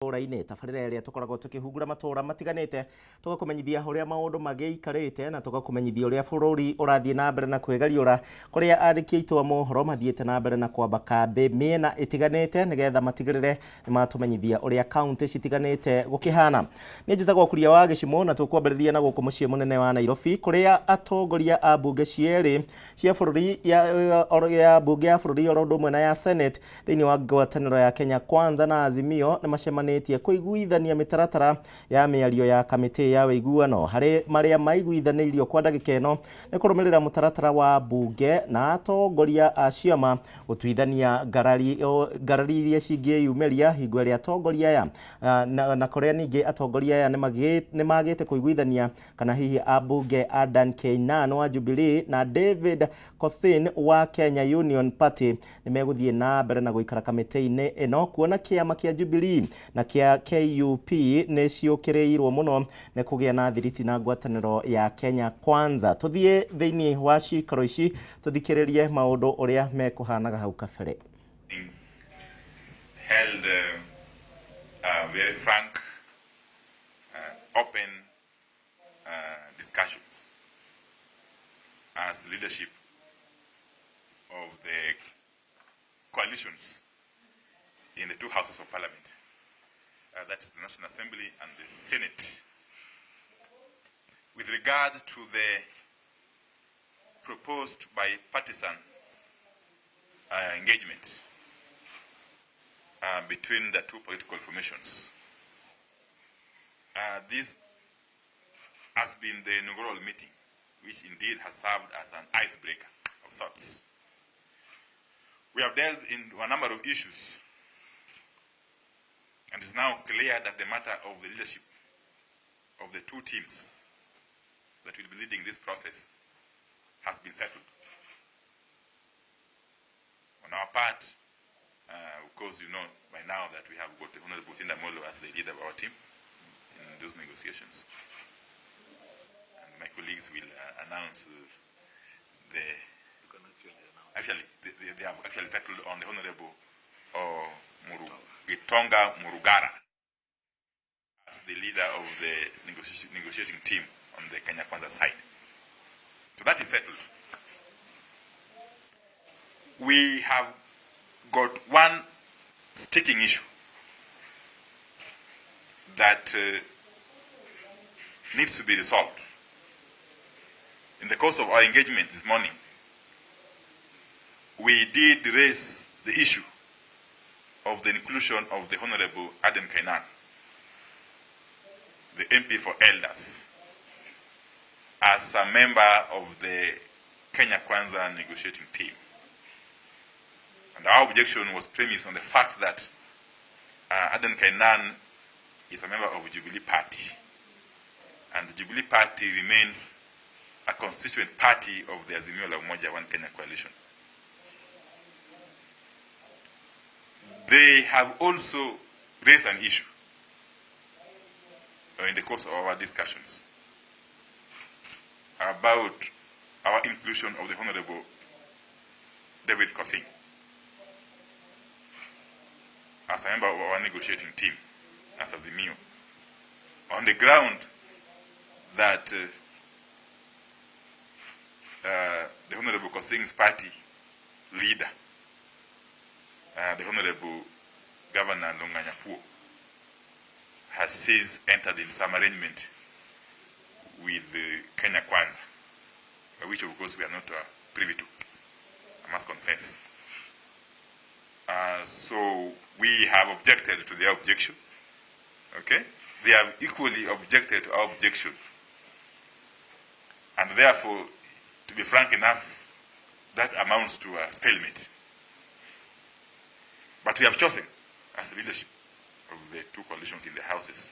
Matuura-ini tabarĩra ĩrĩa tũkoragwo tũkĩhungura matũũra matiganĩte tũgakũmenyithia ũrĩa maũndũ magĩikarĩte na tũgakũmenyithia ũrĩa bũrũri ũrathiĩ na mbere na kwĩgariũra kũrĩa andĩki aitũ a mohoro mathiĩte na mbere na kwamba kambĩ mĩena ĩtiganĩte nĩgetha matigĩrĩre nĩ matũmenyithia ũrĩa kaunti citiganĩte gũkĩhana. Nĩ njĩtagwo Kuria wa Gĩcimo na tũkwambĩrĩria na gũkũ mũciĩ mũnene wa Nairobi kũrĩa atongoria a mbunge cierĩ cia bũrũri ya mbunge ya bũrũri oro ũndũ ũmwe na ya Senate thĩinĩ wa ngwatanĩro ya Kenya Kwanza na Azimio nĩ macemanĩtie kũiguithania mĩtaratara ya mĩario ya kamĩtĩ ya ũiguano harĩ marĩa maiguithanĩirio kwa ndagĩka ĩno nĩ kũrũmĩrĩra mũtaratara wa mbunge na atongoria a ciama gũtuithania ngarari iria cingĩyumĩria hingo ĩrĩa atongoria aya na kũrĩa ningĩ atongoria aya nĩ magĩte kũiguithania kana hihi ambunge Adan Keynan wa Jubilee na David Kosin wa Kenya Union Party nĩ megũthiĩ na mbere na gũikara kamĩtĩ-inĩ ĩno kuona kĩama kĩa Jubilee na kia KUP nĩ ciũkĩrĩirwo mũno nĩ kũgĩa na thiriti na ngwatanĩro ya Kenya Kwanza. Tũthiĩ thĩinĩ wa cikaro ici tũthikĩrĩrie maũndũ ũrĩa mekũhanaga hau kabere. Held very frank, open discussions as leadership of the coalitions in the two houses of parliament. That is the National Assembly and the Senate. With regard to the proposed bipartisan engagement between the two political formations, this has been the inaugural meeting, which indeed has served as an icebreaker of sorts. We have dealt in a number of issues, and it is now clear that the matter of the leadership of the two teams that will be leading this process has been settled. On our part, of course, you know by now that we have got the Honorable Tinda Molo as the leader of our team in those negotiations. And my colleagues will announce they have actually settled on the Honorable Gitonga Murugara as the leader of the negotiating team on the Kenya Kwanza side. So that is settled. We have got one sticking issue that needs to be resolved. In the course of our engagement this morning, we did raise the issue of the inclusion of the Honorable Adan Keynan, the MP for Elders, as a member of the Kenya Kwanza negotiating team. And our objection was premised on the fact that Adan Keynan is a member of the Jubilee Party, and the Jubilee Party remains a constituent party of the Azimio la Umoja One Kenya coalition. They have also raised an issue in the course of our discussions about our inclusion of the Honorable David Kosin as a member of our negotiating team as Azimio, on the ground that the Honorable Kosin's party leader, the Honorable Governor Longanyapuo, has since entered in some arrangement with Kenya Kwanza, which of course we are not privy to, I must confess. So we have objected to their objection. Okay? They have equally objected to our objection. And therefore, to be frank enough, that amounts to a stalemate. But we have chosen, as the leadership of the two coalitions in the houses,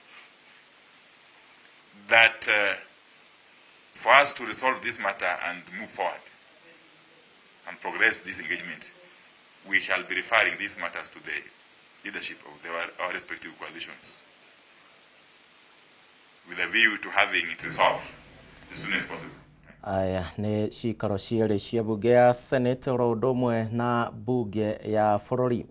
that for us to resolve this matter and move forward and progress this engagement, we shall be referring these matters to the leadership of our respective coalitions, with a view to having it resolved as soon as possible. Aya nĩ cikaro cierĩ cia mbunge ya Senate oro ũndũ ũmwe na mbunge ya bũrũri.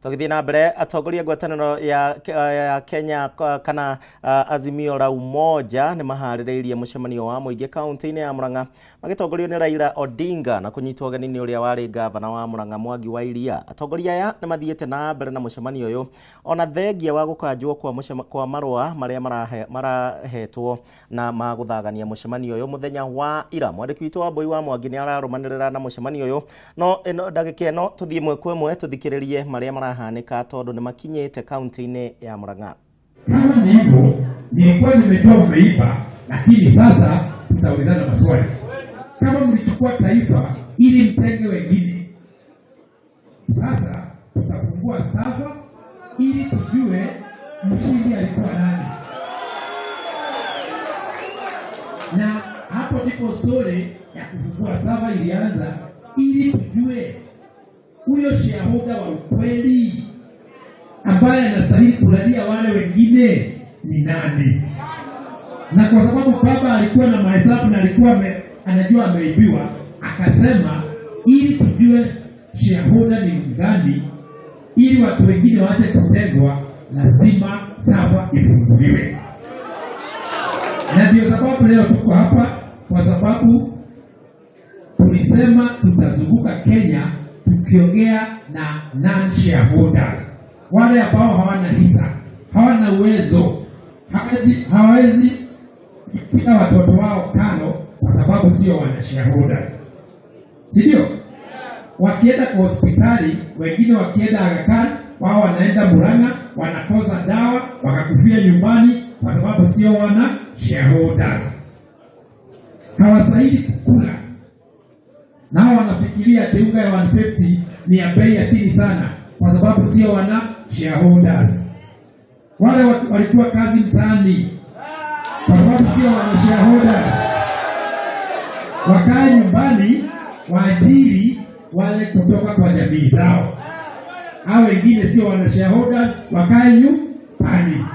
Tugithii na mbere atongoria ngwatanĩro ya Kenya kana Azimio la Umoja nĩ maharĩrĩirie mũcemanio wa mũingĩ kaunti-inĩ ya Murang'a magĩtongorio nĩ Raila Odinga na kũnyitwo ũgeni-inĩ ũrĩa warĩ gavana wa Murang'a Mwangi wa Iria. Atongoria aya nĩ mathiĩte na mbere na mũcemanio ũyũ ona thengia wa gũkanjwo kwa marũa marĩa marahetwo na magũthagania mũcemanio ũyũ mũthenya wa ira. Mwandĩki witũ wa Mbui wa Mwangi nĩ ararũmanĩrĩra na mũcemanio ũyũ, no ndagĩka ĩno tũthiĩ ĩmwe kwa ĩmwe tũthikĩrĩrie marĩa marahanĩka tondũ nĩ makinyĩte kaunti-inĩ ya Murang'a. Kama ni hivyo, nilikuwa nimetoa umeiba, lakini sasa tutaulizana maswali. Kama mlichukua taifa ili mtenge wengine, sasa tutafungua safa ili tujue mshindi alikuwa nani. Na hapo ndipo story ya kufungua safa ilianza, ili tujue huyo shahuda wa ukweli ambaye anastahili kulalia wale wengine ni nani. Na kwa sababu baba alikuwa na mahesabu na alikuwa anajua ameibiwa, akasema ili tujue shahuda ni mgani, ili watu wengine waache kutegwa, lazima sawa ifunguliwe. Na ndio sababu leo tuko hapa, kwa sababu tulisema tutazunguka Kenya tukiongea na non-shareholders, wale ambao hawana hisa, hawana uwezo, hawezi kupiga watoto wao kano kwa sababu sio wana shareholders. Sio? Wakienda kwa hospitali, wengine wakienda Aga Khan, wao wanaenda Murang'a, wanakosa dawa, wakakufia nyumbani kwa sababu sio wana shareholders. Hawastahili kukula. Nao wanafikiria teuga ya 150 ni ya bei ya chini sana kwa sababu sio wana shareholders. Wale walikuwa kazi mtaani kwa sababu sio wana shareholders. Wakae nyumbani waajiri wale kutoka kwa jamii zao. Hao wengine sio wana shareholders, wakae nyumbani.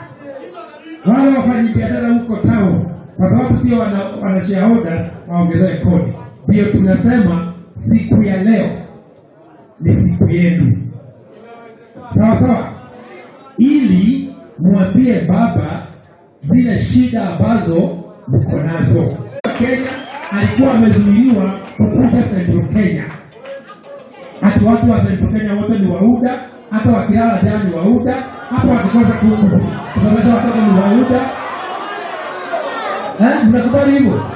Wale wafanyabiashara huko town kwa sababu sio wana shareholders, waongezewe kodi. Ndio tunasema siku ya leo ni siku yenu. Sawa sawa? Ili muambie baba zile shida ambazo mko nazo. Kenya alikuwa amezuiliwa kukuja Central Kenya. Hata watu wa Central Kenya wote ni wauda, hata wakilala jana ni wauda, hata wakikosa kusomesha watoto ni wauda. Mnakubali hivyo?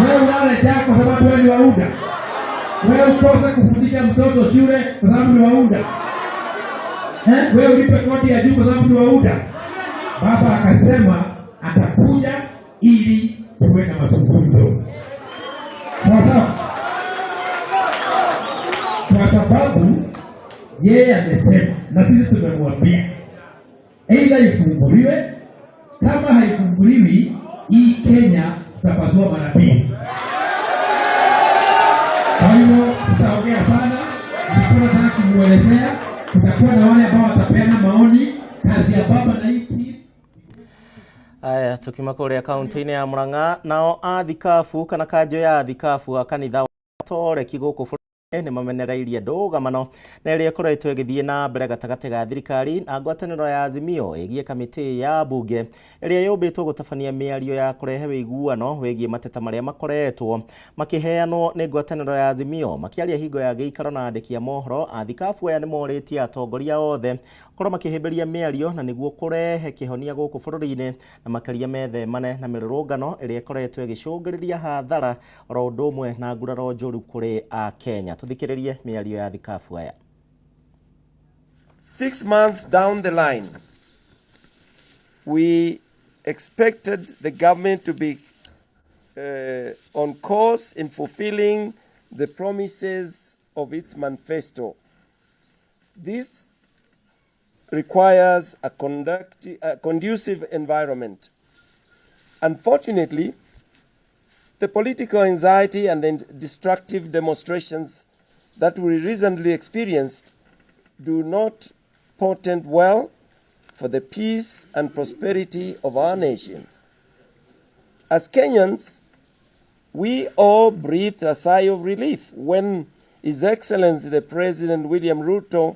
Wewe ulale jana kwa sababu wewe ni wauda. Wewe ukose kufundisha mtoto shule kwa sababu ni wauda. Wewe ulipe kodi ya juu kwa sababu ni wauda. Baba akasema atakuja ili tuwe na mazungumzo. Sawa? Kwa sababu yeye amesema na sisi tumemwambia aidha ifunguliwe, kama haifunguliwi hii Kenya tutapasua mara mbili. Kwa hiyo sitaongea sana, nilikuwa nataka kumuelezea. Tutakuwa na wale ambao watapeana maoni, kazi ya baba na iti. Aya, tukima kũrĩa kaunti-inĩ ya Murang'a, nao athikabu kana kanjũ ya athikabu a kanitha wa Toreki gũkũ bũrũri nĩ mamenereirie ndũgamano na ĩrĩa ĩkoretwo ĩgĩthiĩ na mbere gatagatĩ ga thirikari na ngwatanĩro ya Azimio ĩgiĩ kamĩtĩ ya mbunge ĩrĩa yũmbĩtwo gũtabania mĩario ya kũrehe wĩiguano wĩgiĩ mateta marĩa makoretwo makĩheanwo nĩ ngwatanĩro ya Azimio. Makĩaria hingo ya gĩikaro na andĩki a mohoro, athikabu aya nĩ morĩtie atongoria othe gũkorwo makĩhĩmbĩria mĩario na nĩguo kũrehe kĩhonia gũkũ bũrũri-inĩ na makĩria methemane na mĩrũrũngano ĩrĩa ĩkoretwo ĩgĩcũngĩrĩria hathara oro ũndũ ũmwe na nguraro njũru kũrĩ Akenya. Tuthikĩrĩrie mĩario ya athikabu aya. 6 months down the line, we expected the government to be on course in fulfilling the promises of its manifesto. This requires a conducive environment. Unfortunately, the political anxiety and the destructive demonstrations that we recently experienced do not portend well for the peace and prosperity of our nations. As Kenyans, we all breathed a sigh of relief when His Excellency the President William Ruto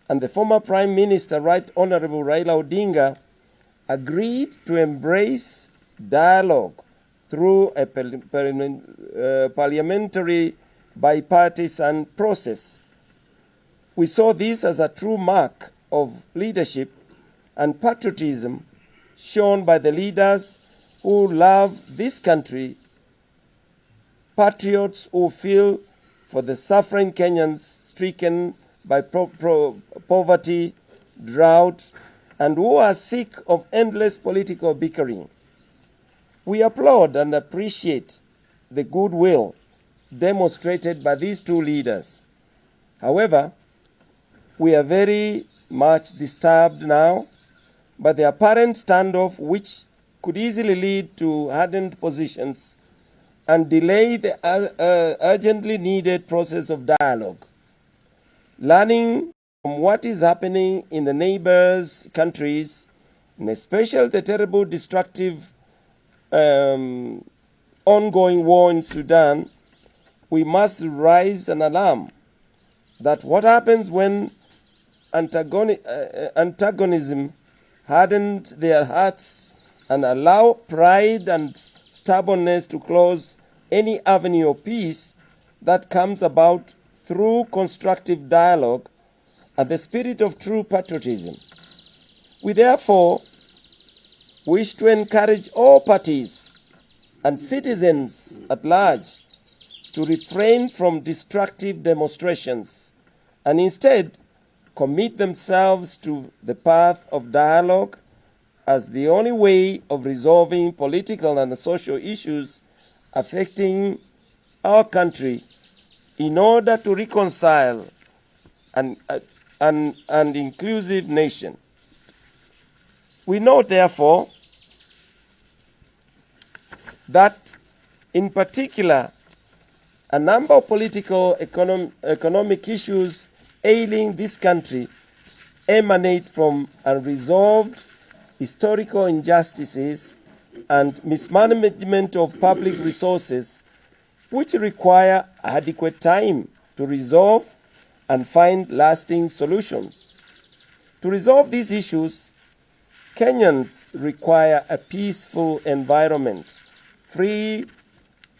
and the former Prime Minister, Right Honorable Raila Odinga, agreed to embrace dialogue through a parliamentary bipartisan process. We saw this as a true mark of leadership and patriotism shown by the leaders who love this country, patriots who feel for the suffering Kenyans stricken by poverty, drought, and who are sick of endless political bickering. We applaud and appreciate the goodwill demonstrated by these two leaders. However, we are very much disturbed now by the apparent standoff, which could easily lead to hardened positions and delay the urgently needed process of dialogue. Learning from what is happening in the neighbors' countries, and especially the terrible, destructive, ongoing war in Sudan, we must raise an alarm that what happens when antagonism hardens their hearts and allow pride and stubbornness to close any avenue of peace that comes about through constructive dialogue and the spirit of true patriotism. We therefore wish to encourage all parties and citizens at large to refrain from destructive demonstrations and instead commit themselves to the path of dialogue as the only way of resolving political and social issues affecting our country in order to reconcile an inclusive nation. We note, therefore, that in particular, a number of political economic issues ailing this country emanate from unresolved historical injustices and mismanagement of public resources, which require adequate time to resolve and find lasting solutions. To resolve these issues, Kenyans require a peaceful environment, free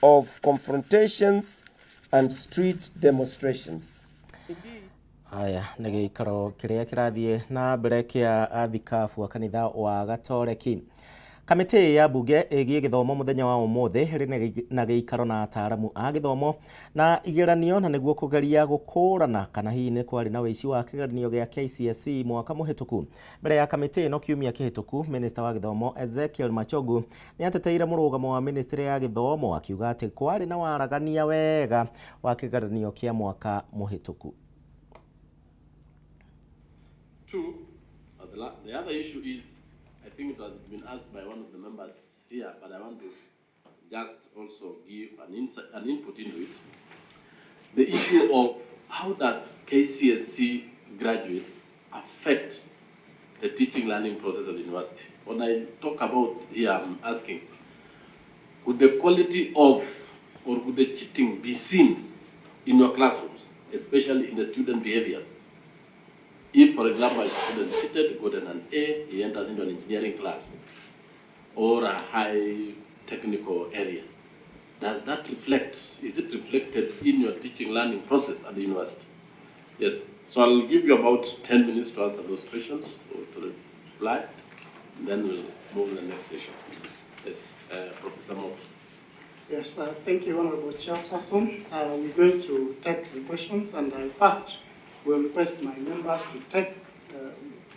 of confrontations and street demonstrations. Aya nĩ gĩikaro kĩrĩa kĩrathiĩ na mbere kĩa athikabu a kanitha wa Gatoreki. Kamĩtĩ ya mbunge ĩgiĩ gĩthomo mũthenya wa ũmũthĩ ĩrĩ na gĩikaro na ataaramu a gĩthomo na igeranio na nĩguo kũgeria gũkũrana kana hihi nĩ kwarĩ na wĩici wa kĩgeranio gĩa KCSE mwaka mũhĩtũku. Mbere ya kamĩtĩ ĩno kiumia kĩhĩtũku, Minista wa Gĩthomo Ezekiel Machogu nĩ ateteire mũrũgamo wa Ministry ya Gĩthomo akiuga atĩ kwarĩ na waragania wega wa kĩgeranio kĩa mwaka mũhĩtũku. True. The other issue is, I think it has been asked by one of the members here, but I want to just also give an input into it. The issue of how does KCSE graduates affect the teaching learning process at the university? When I talk about here, I'm asking, would the quality of, or would the cheating be seen in your classrooms, especially in the student behaviors? If, for example, a student cheated, got an A, he enters into an engineering class or a high technical area, does that reflect, is it reflected in your teaching learning process at the university? Yes, so I'll give you about 10 minutes to answer those questions, or to reply, and then we'll move to the next session. Yes, Professor Moore. Yes, thank you, Honorable Chairperson. We're going to take the questions, and first we'll request my members to take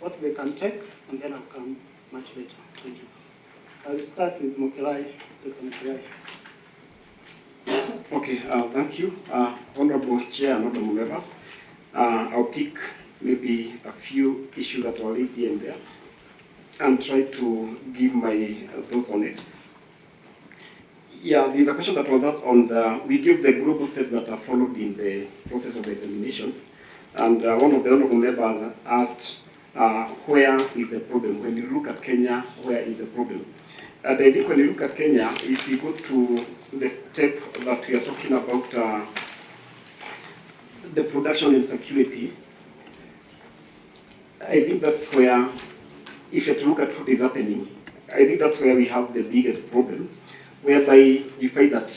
what they can take, and then I'll come much later. Thank you. I'll start with Mokirai. Okay, thank you. Honorable Chair and Honorable members, I'll pick maybe a few issues that are raised here and there and try to give my thoughts on it. Yeah, there's a question that was asked on we give the global steps that are followed in the process of the examinations. And one of the honorable members asked, where is the problem? When you look at Kenya, where is the problem? And I think when you look at Kenya, if you go to the step that we are talking about, the production and security, I think that's where, if you look at what is happening, I think that's where we have the biggest problem, whereby you find that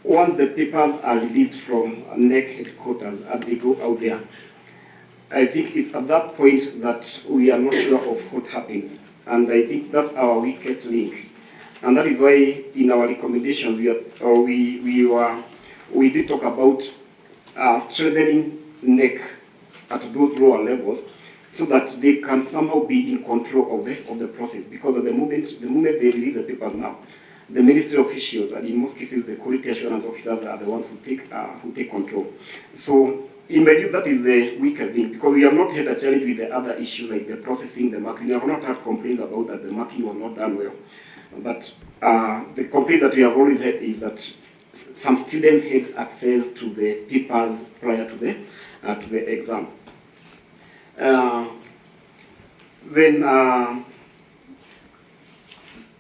once the papers are released from NEC headquarters and they go out there, I think it's at that point that we are not sure of what happens. And I think that's our weakest link. And that is why in our recommendations we did talk about strengthening NEC at those lower levels so that they can somehow be in control of the process. Because at the moment they release the papers now, the ministry officials and in most cases the quality assurance officers are the ones who take control. So in my view, that is the weakest link, because we have not had a challenge with the other issues like the processing, the marking. We have not had complaints about that the marking was not done well. But the complaint that we have always had is that some students had access to the papers prior to the exam. Then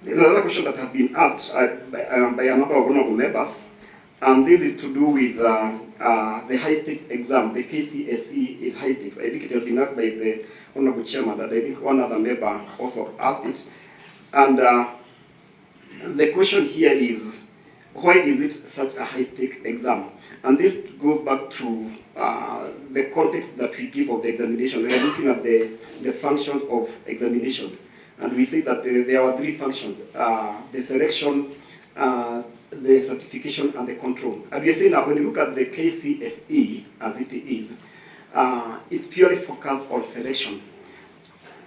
there's another question that has been asked by a number of honorable members, and this is to do with the high-stakes exam. The KCSE is high-stakes. I think it has been asked by the honorable chairman that I think one other member also asked it. And the question here is, why is it such a high-stake exam? And this goes back to the context that we give of the examination. We are looking at the functions of examinations. And we say that there are three functions: the selection, the certification, and the control. And we are saying that when you look at the KCSE as it is, it's purely focused on selection.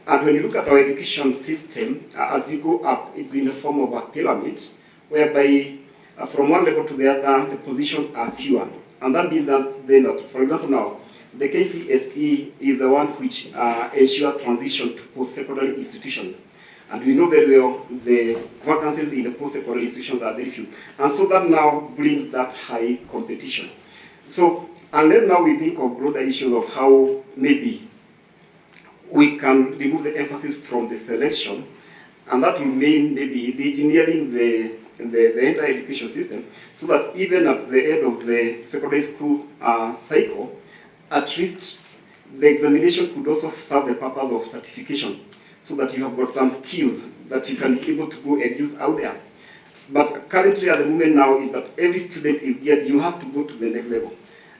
And when you look at our education system, as you go up, it's in the form of a pyramid, whereby from one level to the other, the positions are fewer. And that means that they're not. For example, now, the KCSE is the one which ensures transition to post-secondary institutions. And we know very well the vacancies in the post-secondary institutions are very few. And so that now brings that high competition. So unless now we think of broader issues of how maybe we can remove the emphasis from the selection, and that will mean maybe engineering the entire education system, so that even at the end of the secondary school cycle, at least the examination could also serve the purpose of certification, so that you have got some skills that you can be able to go and use out there. But currently at the moment now is that every student is geared, you have to go to the next level.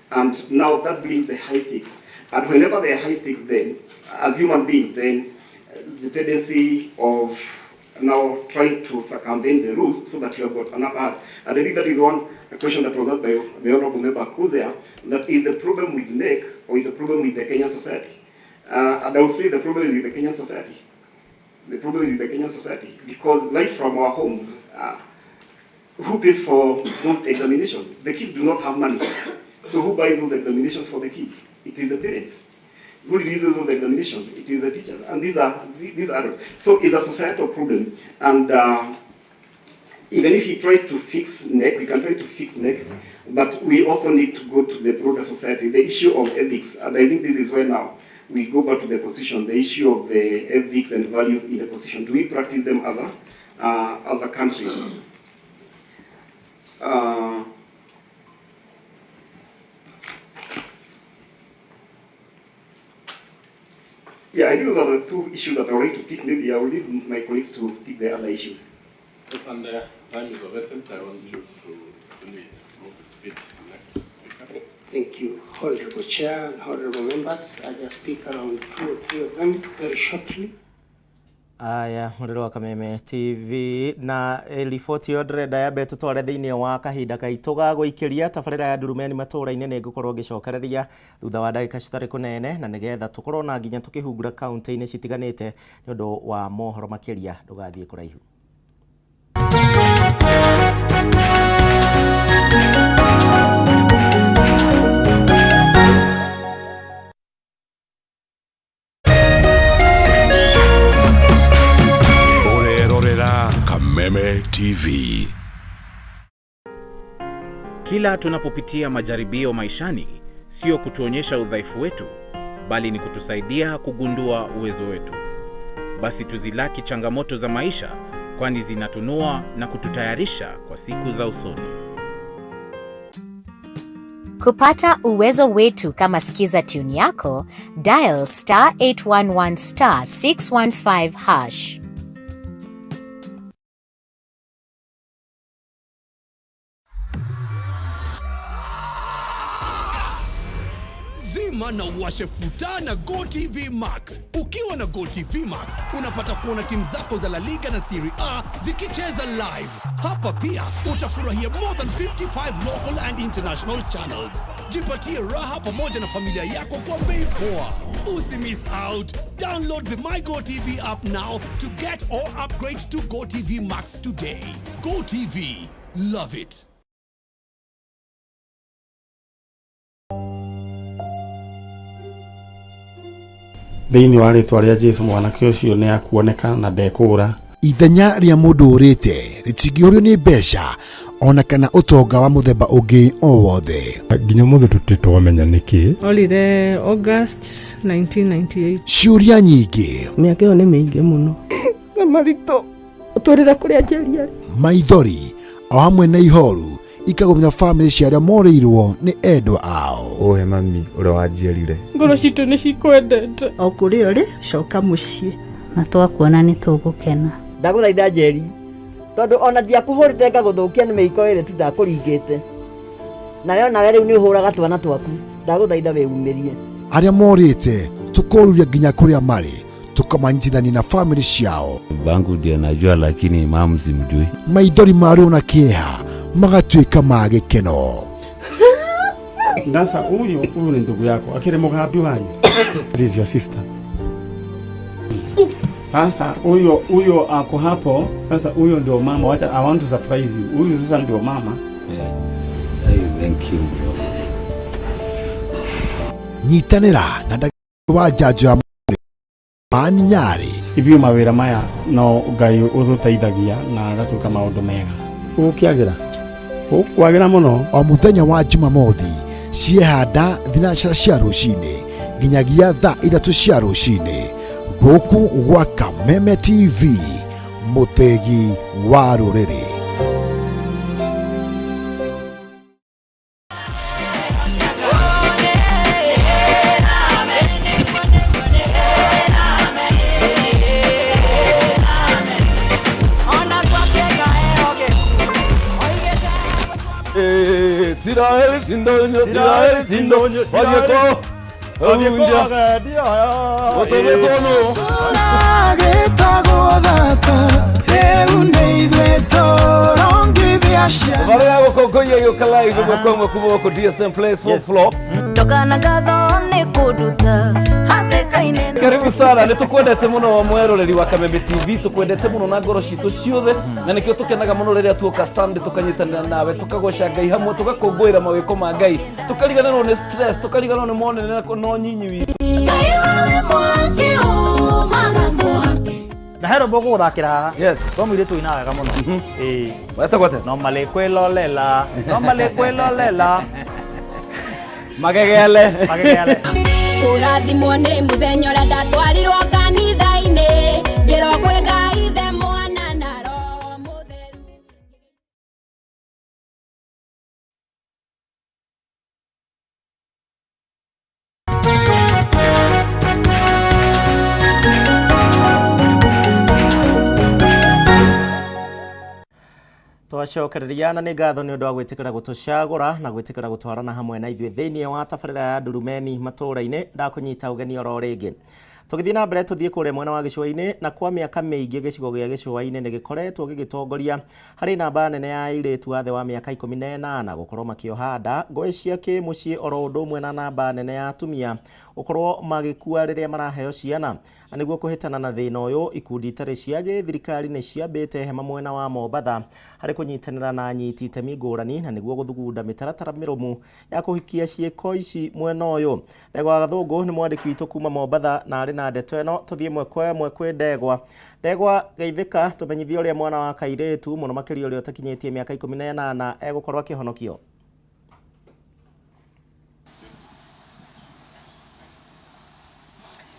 And now that brings the high stakes. And whenever there are high stakes, then, as human beings, then the tendency of now trying to circumvent the rules so that you have got an upper hand. And I think that is one question that was asked by the Honorable Member Kuzea, that is the problem with NEC or is the problem with the Kenyan society? And I would say the problem is with the Kenyan society. The problem is with the Kenyan society, because right from our homes, who pays for those examinations? The kids do not have money. So who buys those examinations for the kids? It is the parents. Who releases those examinations? It is the teachers. And these are adults. So it's a societal problem. And even if you try to fix NEC, we can try to fix NEC, but we also need to go to the broader society. The issue of ethics, and I think this is where now we go back to the Constitution, the issue of the ethics and values in the Constitution. Do we practice them as a country? Yeah, I think those are the two issues that I would like to pick. Maybe I will leave my colleagues to pick the other issues. Yes, and time is of essence. I want you to really move to speak next speaker. Thank you, Honorable Chair and Honorable Members. I just speak around 2 or 3 of them very shortly. Aya, mũrĩro wa Kameme TV na riboti yo ndĩrenda yambe tũtware thĩinĩ wa kahinda kaitũ ga gũikĩria tabarĩra ya Ndurumeni Matuura-ini nĩ ngũkorwo ngĩcokereria thutha wa ndagĩka citarĩ kũnene, na nĩgetha tũkorwo na nginya tũkĩhungura kaunti-inĩ citiganĩte nĩ ũndũ wa mohoro makĩria, ndũgathiĩ kũraihu. Kameme TV. Kila tunapopitia majaribio maishani, sio kutuonyesha udhaifu wetu, bali ni kutusaidia kugundua uwezo wetu. Basi tuzilaki changamoto za maisha, kwani zinatunua na kututayarisha kwa siku za usoni. Kupata uwezo wetu kama sikiza tune yako, dial *811 *615#. Zima na uwashe futa na GoTV Max. Ukiwa na GoTV Max, unapata kuona timu zako za La Liga na Serie A zikicheza live. Hapa pia utafurahia more than 55 local and international channels. Jipatie raha pamoja na familia yako kwa bei poa. Usimiss out. Download the My GoTV app now to get or upgrade to GoTV Max today. GoTV. Love it. Thĩinĩ wa rĩtwa rĩa Jesũ mwanake ũcio nĩ akuoneka na ndekũra. Ithenya rĩa mũndũ ũrĩte rĩtingĩũrio nĩ mbeca ona kana ũtonga wa mũthemba ũngĩ o wothe. Nginya mũthĩ tũtitwamenya nĩkĩ. Olire August 1998. Ciũria nyingĩ. Mĩaka ĩyo nĩ mĩingĩ mũno. Na maritũ ũtũrĩra kũrĩa njeri. Maithori o hamwe na ihoru ikagomera family cia arĩa morĩirwo nĩ endwa ao. Ohe mami ũrĩa wanjiarire. Ngoro citũ nĩ cikwendete. O kũrĩa ũrĩ coka mũciĩ. Na twakuona nĩ tũgũkena. Ndagũthaitha Njeri, tondũ ona ndiakũhũrĩte ngagũthũkia nĩ mĩiko ĩrĩ tu ndakũringĩte. Nayo nawe rĩu nĩ ũhũraga twana twaku. Ndagũthaitha wĩumĩrie. Arĩa morĩte tũkoruria nginya kũrĩa marĩ tukamanyitithania na family ciao. Bangu ndiye najua lakini mamu simjui. Maithori marĩo na kĩeha magatuĩka ma gĩkeno. Sasa huyu ni ndugu yako akire mugambi wanyu. This is your sister. Sasa huyo ako hapo. Sasa huyo ndio mama. Wacha, I want to surprise you. Huyo sasa ndio mama. Yeah. Hey, thank you bro. Nyitanĩra na ndagĩtarĩ wa njanjo ya Ani Nyari. Ithio mawĩra maya no Ngai ũtũteithagia na agatuĩka maũndũ mega. Ũkwagĩra mũno. O mũthenya wa Jumamothi ciehanda thinacara cia rũcinĩ nginyagia thaa 3 cia rũcinĩ gũkũ gwa Kameme TV, mũthegi wa rũrĩrĩ. Siraheli sindonyo wageko unja otobetono turagitagwo thata rĩu nĩ ithuĩ tũrongithia ciana Vale hago kokoye yo kalai kwa kuboko DSM Place for floor. Tokana gathone kuduta hathekaine. Karibu sana nitukwendete muno wa mweroreri wa Kameme TV, tukwendete muno na ngoro citu ciothe na nikio tukenaga muno riria tuoka Sunday tukanyitanira nawe tukagoca Ngai hamwe tugakũngũĩra mawĩko ma Ngai tukariganĩrwo nĩ stress tukariganĩrwo nĩ monene no nyinyi witũ. Ngai wawe mwake o magambo. Na hero bogo guthakira haha. Yes. Twamwire tuina wega muno. Weta gwate. No malekwelolela. Magegele. Urathimwo nĩ mũthenya ũrĩa ndatwarirwo kanitha-inĩ ngĩrwo kwĩ Ngai ithe mwana na roho mũtheru. Twacokereriana nĩ ngatho nĩ ũndũ wa gwĩtĩkĩra gũtũcagũra na gwĩtĩkĩra gũtwarana hamwe na ithuĩ thĩinĩ wa tabarĩra ya Ndurumeni Matuura-ini. Ndakũnyita ũgeni oro rĩngĩ tũgĩthiĩ na mbere tũthiĩ kũrĩa mwena wa gĩcũa-inĩ na kwa mĩaka mĩingĩ gĩcigo gĩa gĩcũa-inĩ nĩ gĩkoretwo gĩgĩtongoria harĩ namba nene ya airĩtu a thĩ wa mĩaka 18 gũkorwo makĩoha nda ngũĩ cia kĩmũciĩ oro ũndũ ũmwe na namba nene ya atumia gũkorwo magĩkua rĩrĩa maraheo ciana. Nĩguo kũhĩtana na thĩna ũyũ ikundi itarĩ cia gĩthirikari nĩ ciambĩte hema mwena wa Mombatha harĩ kũnyitanĩra na anyiti itemi ngũrani na nĩguo gũthugunda mĩtaratara mĩrũmu ya kũhikia ciĩko ici mwena ũyũ. Ndegwa Gathũngũ nĩ mwandĩki witũ kuma Mombatha na arĩ na ndeto ĩno tũthiĩ ĩmwe kwĩ Ndegwa. Ndegwa geithĩka tũmenyithie ũrĩa mwana wa kairĩtu mũno makĩria ũrĩa ũtakinyĩtie mĩaka 18 egũkorwo akĩhonokio.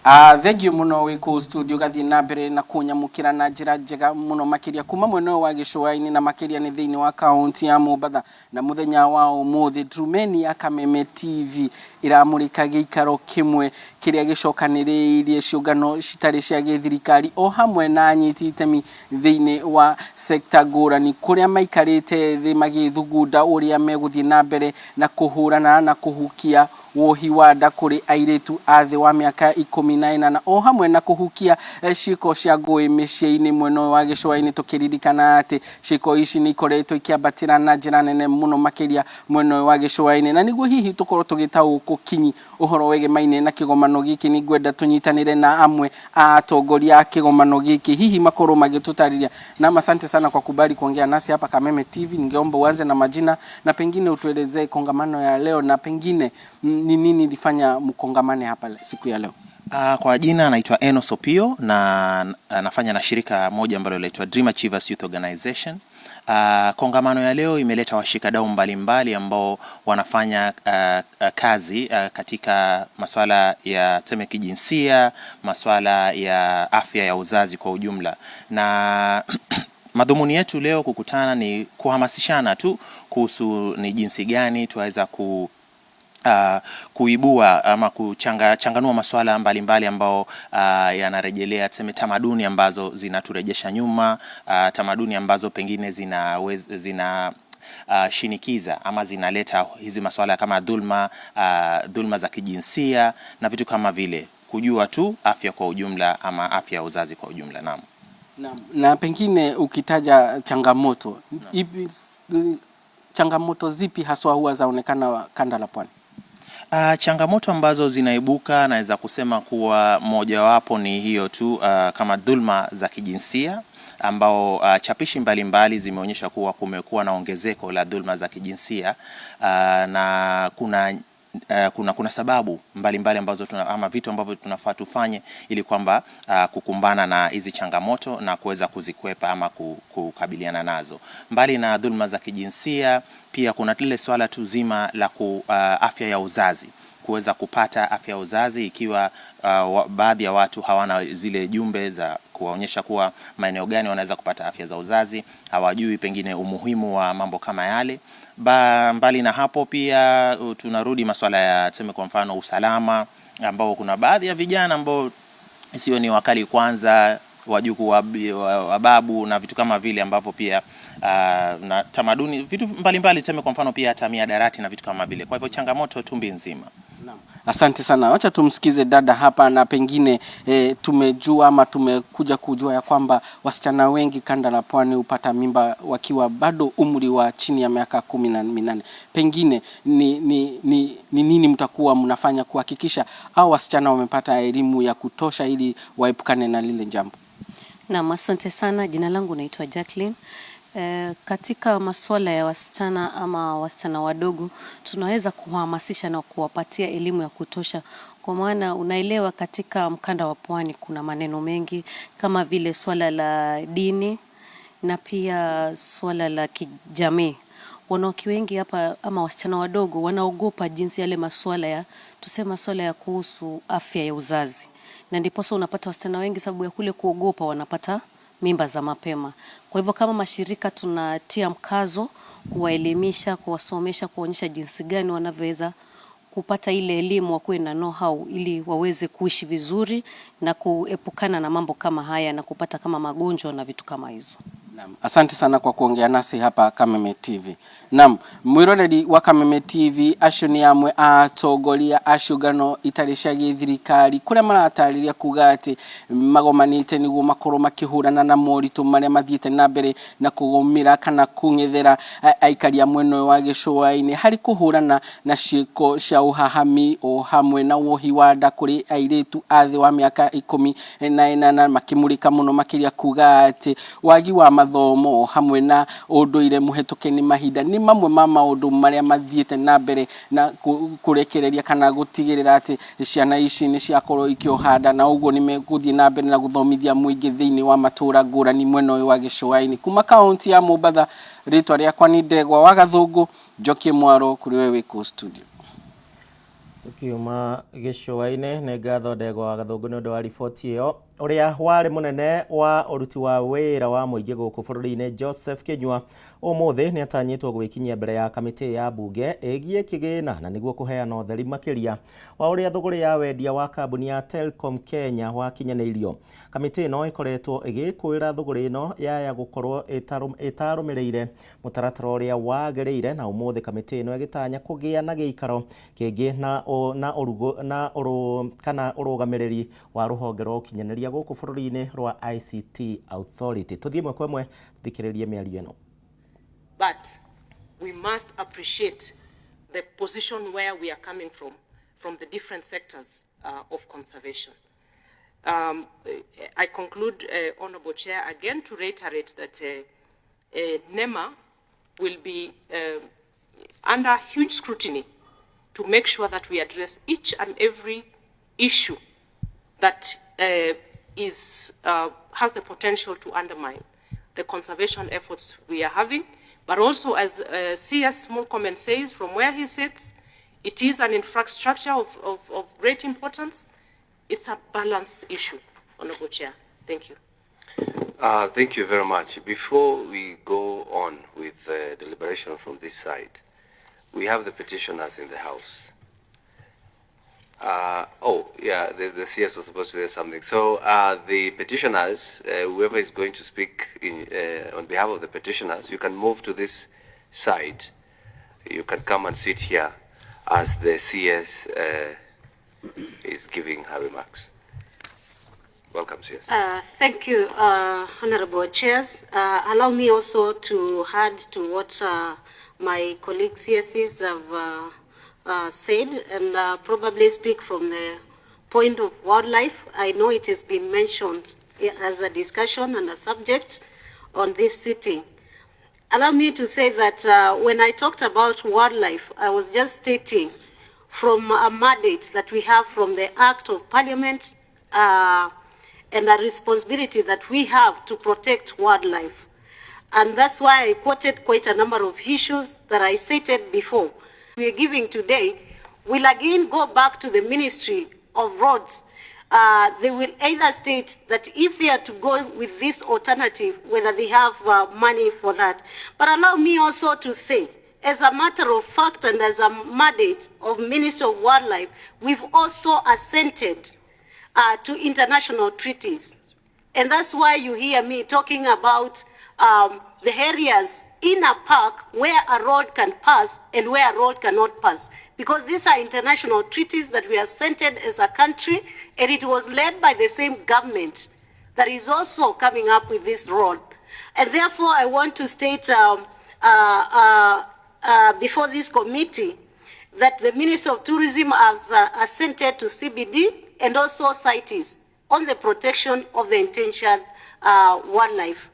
Thank you muno wiku studio gathi na mbere na kunyamukira na njira njega muno makiria kuma mwene wa Gicũa-inĩ na makiria ni thiini wa kaunti ya Mombatha na muthenya wa umuthi Ndurumeni ya Kameme TV iramurika giikaro kimwe kiria gicokaniriirie ciungano citari cia githirikari o hamwe na anyiti itemi thiini wa sector ngurani kuria maikarite thi magithugunda uria meguthie na mbere na kuhurana na kuhukia wohi wa nda kuri airetu athi wa miaka 14 na o hamwe na kuhukia ciko cia ngui micii-ini mweno wa Gicũa-inĩ tukiririkana ati ciko ici ni ikoretwo ikiambatira na njira nene muno makiria mweno wa Gicũa-inĩ na niguo hihi tukorwo tugitaũkwo kinyi uhoro wegemaine na kigomano giki ni ngwenda tunyitanire na amwe atongoria kigomano giki hihi makorwo magitutariria na asante sana kwa kubali kuongea nasi hapa Kameme TV. Ningeomba uanze na majina na pengine utuelezee kongamano ya leo na pengine ni nini ilifanya mkongamane hapa siku ya leo. Kwa jina anaitwa Eno Sopio na nafanya na shirika moja ambalo linaitwa Dream Achievers Youth Organization. Kongamano ya leo imeleta washikadau mbalimbali ambao wanafanya kazi katika masuala ya teme kijinsia, masuala ya afya ya uzazi kwa ujumla. Na madhumuni yetu leo kukutana ni kuhamasishana tu kuhusu ni jinsi gani tuweza kuibua ama kuchanganua masuala mbalimbali ambao yanarejelea tuseme tamaduni ambazo zinaturejesha nyuma, tamaduni ambazo pengine zina shinikiza ama zinaleta hizi masuala kama dhulma za kijinsia na vitu kama vile, kujua tu afya kwa ujumla ama afya ya uzazi kwa ujumla. Naam. Na pengine ukitaja changamoto, changamoto zipi haswa huwa zaonekana kanda la Pwani? Changamoto ambazo zinaibuka naweza kusema kuwa mojawapo ni hiyo tu, kama dhulma za kijinsia ambao chapishi mbalimbali zimeonyesha kuwa kumekuwa na ongezeko la dhulma za kijinsia, na kuna sababu mbalimbali ambazo ama vitu ambavyo tunafaa tufanye ili kwamba kukumbana na hizi changamoto na kuweza kuzikwepa ama kukabiliana nazo. Mbali na dhulma za kijinsia pia kuna lile swala tu zima la afya ya uzazi, kuweza kupata afya ya uzazi ikiwa baadhi ya watu hawana zile jumbe za kuwaonyesha kuwa maeneo gani wanaweza kupata afya za uzazi, hawajui pengine umuhimu wa mambo kama yale. Mbali na hapo pia tunarudi masuala ya tuseme kwa mfano usalama, ambao kuna baadhi ya vijana ambao sio ni wakali kwanza, wajukuu wa babu na vitu kama vile ambapo pia na tamaduni vitu mbalimbali tuseme kwa mfano pia hata miadarati na vitu kama vile. Kwa hivyo changamoto tumbi nzima. Naam. Asante sana. Wacha tumsikize dada hapa na pengine tumejua ama tumekuja kujua ya kwamba wasichana wengi kanda la Pwani upata mimba wakiwa bado umri wa chini ya miaka 18. Pengine ni nini mtakuwa mnafanya kuhakikisha au wasichana wamepata elimu ya kutosha ili waepukane na lile jambo? Naam, asante sana. Jina langu naitwa Jacqueline. Katika masuala ya wasichana ama wasichana wadogo tunaweza kuhamasisha na kuwapatia elimu ya kutosha, kwa maana unaelewa katika mkanda wa Pwani kuna maneno mengi kama vile swala la dini na pia swala la kijamii. Wanawake wengi hapa ama wasichana wadogo wanaogopa jinsi yale masuala ya kuhusu afya ya uzazi, na ndipo unapata wasichana wengi sababu ya kule kuogopa wanapata mimba za mapema. Kwa hivyo kama mashirika tunatia mkazo kuwaelimisha, kuwasomesha, kuonyesha jinsi gani wanavyoweza kupata ile elimu, wakuwe na know-how ili waweze kuishi vizuri na kuepukana na mambo kama haya na kupata kama magonjwa na vitu kama hizo. Naam, asante sana kwa kuongea nasi hapa Kameme TV. Naam, mwiroreri wa Kameme TV ashoni amwe atogoria ashugano itarisha githirikari kuria maratariria kuga ati magomanite niguo makorwo makihurana na moritu maria mathiete na mbere na kugumira kana kungethera aikaria mweno wa Gicũa-inĩ hari kuhurana na ciiko cia uhahami o hamwe na wohi wa nda kuri airetu athi wa miaka 18 makimurika muno makiria kuga ati wagi wa mathomo hamwe na unduire muhetuke ni mahinda ni mamwe ma maundu maria mathiete na mbere na kurekereria kana gutigirira ati ciana ici ni ciakorwo ikiohanda na uguo ni meguthie na mbere na guthomithia muingi thiini wa matura ngurani mweno uyu wa Gicũa-inĩ. Kuma kaunti ya Mombatha, ritwa riakwa ni Ndegwa wa Gathungu, Njoki Mwaro kuri wewe ku studio. tukiuma gĩcũa-inĩ nĩ ngatho Ndegwa wa Gathũngũ nĩ ũndũ wa riboti ĩyo. Ũrĩa warĩ mũnene wa ũruti wa wĩra wa mũingĩ gũkũ bũrũri-inĩ Joseph Kĩnyua ũmũthĩ nĩ atanyĩtwo gwĩkinyia mbere ya kamĩtĩ ya mbunge ĩgiĩ kĩgĩna na nĩguo kũheana ũtheri makĩria wa ũrĩa thũgũrĩ ya wendia wa kambuni ya Telcom Kenya wakinyanĩirio. Kamĩtĩ ĩno ĩkoretwo ĩgĩkũĩra thũgũrĩ ĩno yaya gũkorwo ĩtarũmĩrĩire mũtaratara ũrĩa wagĩrĩire, na ũmũthĩ kamĩtĩ ĩno ĩgĩtanya kũgĩa na gĩikaro kĩngĩ na ũrũgamĩrĩri wa rũhonge rwa ũkinyanĩria gũkũ bũrũri-inĩ rwa ICT Authority. Tũthiĩ ĩmwe kwa ĩmwe thikĩrĩrie mĩario ĩno. But we must appreciate the position where we are coming from the different sectors of conservation. I conclude, Honorable Chair, again to reiterate that NEMA will be under huge scrutiny to make sure that we address each and every issue that has the potential to undermine the conservation efforts we are having. But also, as CS Small Comment says, from where he sits, it is an infrastructure of great importance. It's a balanced issue, Honorable Chair. Thank you. Thank you very much. Before we go on with the deliberation from this side, we have the petitioners in the House. The CS was supposed to say something. So the petitioners, whoever is going to speak on behalf of the petitioners, you can move to this side. You can come and sit here as the CS is giving her remarks. Welcome, CS. Thank you, Honorable Chairs. Allow me also to add to what my colleagues CSs have said, and probably speak from the point of wildlife. I know it has been mentioned as a discussion and a subject on this sitting. Allow me to say that when I talked about wildlife, I was just stating from a mandate that we have from the Act of Parliament and a responsibility that we have to protect wildlife. And that's why I quoted quite a number of issues that I stated before. We are giving today will again go back to the Ministry of Roads. They will either state that if they are to go with this alternative, whether they have money for that. But allow me also to say, as a matter of fact and as a mandate of Minister of Wildlife, we've also assented to international treaties. And that's why you hear me talking about the areas in a park where a road can pass and where a road cannot pass. Because these are international treaties that we assented as a country, and it was led by the same government that is also coming up with this road. And therefore, I want to state before this committee that the Minister of Tourism has assented to CBD and also CITES on the protection of the endangered wildlife.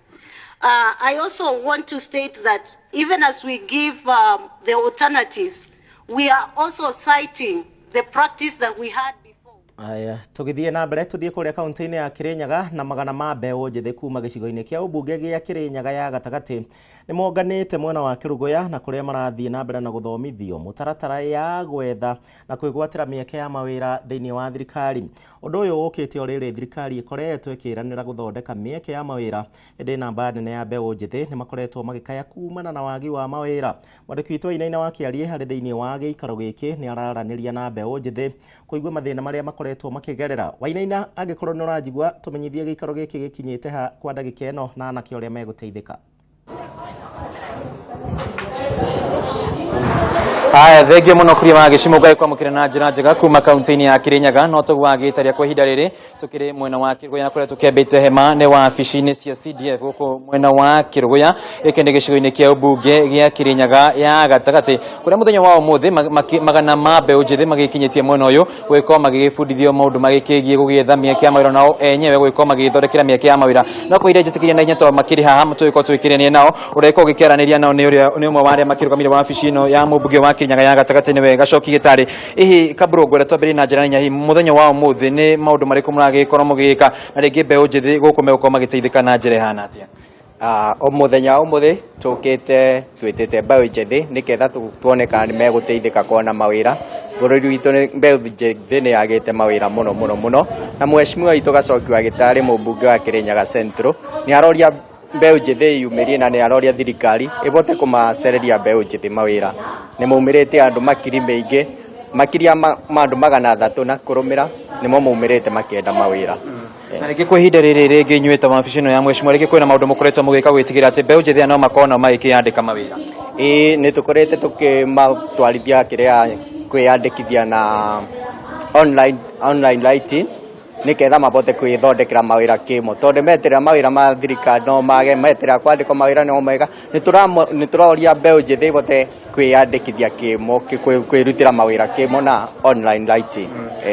I also want to state that even as we give the alternatives, we are also citing the practice that we had before. Aya, tũgĩthiĩ na mbere tũthiĩ kũrĩa kaunti-inĩ ya Kĩrĩnyaga na magana ma mbeũ njĩthĩ kuma gĩcigo-inĩ kĩa ũmbunge gĩa Kĩrĩnyaga ya gatagatĩ nĩ monganĩte mwena wa Kĩrũgũya na kũrĩa marathiĩ na mbere na gũthomithio mũtaratara ya gwetha na kwĩgwatĩra mĩeke ya mawĩra thĩinĩ wa thirikari. Ũndũ ũyũ ũkĩte o rĩrĩ thirikari ĩkoretwo ĩkĩranĩra gũthondeka mĩeke ya mawĩra, ĩndĩ namba nene ya mbeũ njĩthĩ nĩ makoretwo magĩkaya kumana na wagi wa mawĩra. Mwandĩki witũ Wainaina wakĩaria harĩ thĩinĩ wa gĩikaro gĩkĩ nĩ araranĩria na mbeũ njĩthĩ kũigua mathĩna marĩa makoretwo makĩgerera. Wainaina, angĩkorwo nĩ ũranjigua tũmenyithie gĩikaro gĩkĩ gĩkinyĩte ha kwa ndagĩka ĩno na anake ũrĩa megũteithĩka. Aya, thengio muno kuri magĩcimũngai kwamũkĩra na njĩra njega kuma kaunti-inĩ ya Kĩrĩnyaga, no tũgwagĩtaria kwa ihinda rĩrĩ tũkĩrĩ mwena wa Kĩrũgũya kũrĩa tũkĩambĩte hema nĩ wa wabici-inĩ cia CDF gũkũ mwena wa Kĩrũgũya. Gĩkĩ nĩ gĩcigo-inĩ kĩa ũmbunge gĩa Kĩrĩnyaga ya gatagatĩ kũrĩa mũthenya wa ũmũthĩ magana ma mbeũ njĩthĩ magĩkinyĩtie mwena ũyũ gwĩkorwo magĩgĩbundithio maũndũ magĩkĩgiĩ gũgĩetha mĩeke ya mawĩra nao enyewe gwĩkorwo magĩthondekera mĩeke ya mawĩra. No kwa ihinda njĩtĩkĩrie na inya tondũ makĩrĩ haha tũgĩkorwo twĩkĩrania nao, ũrĩkorwo ũgĩkĩaranĩria nao nĩ ũmwe wa arĩa makĩrũgamĩrĩire wabici ĩno ya mũmbunge wa Kĩrĩnyaga ya gatagatĩ wega Coki Gĩtarĩ. Ihi Kabrongo rĩa twambĩrĩrie na njĩra nene hihi mũthenya wa ũmũthĩ nĩ maũndũ marĩkũ mũragĩkorwo mũgĩka na rĩngĩ mbeũ njĩthĩ gũkũ megũkorwo magĩteithĩka na njĩra ihana atĩa? Mũthenya wa ũmũthĩ tũkĩte twĩtĩte mbeũ njĩthĩ nĩgetha tuone kana nĩ megũteithĩka kuona mawĩra bururi witu ni mbeu njĩthĩ nĩ yagĩte mawĩra mũno na mheshimiwa witũ Gacoki wa Gĩtare mũmbunge wa Kirinyaga Central nĩ aroria mbeu njĩthĩ yumirie na nĩ aroria thirikari ĩbote kũmacereria mbeu njĩthĩ mawĩra nĩ maumĩrĩte andũ makiri meingĩ makiria mandu 300 na kũrũmĩra nĩmo maumĩrĩte makĩenda mawĩra. Na rĩngĩ kwa ihinda rĩrĩ rĩngĩ inyuĩ ta wabici ĩno ya mheshimiwa rĩngĩ kwĩna maũndũ mũkoretwo mũgĩka gwĩtigĩra atĩ mbeũ njĩthĩ no makona magĩkĩandĩka mawĩra? Nĩ tũkorete tũkĩmatwarithia kĩrĩa kwĩyandĩkithia na online writing nĩgetha mabote kwĩthondekera mawĩra kĩmo tondũ meterera mawĩra ma thirikari no mage meterera kwandĩkwo mawĩra no mega nĩ tũroria mbeũ njĩthĩ ibote kwĩyandĩkithia kĩmo kwĩrutĩra mawĩra kĩmo na online writing.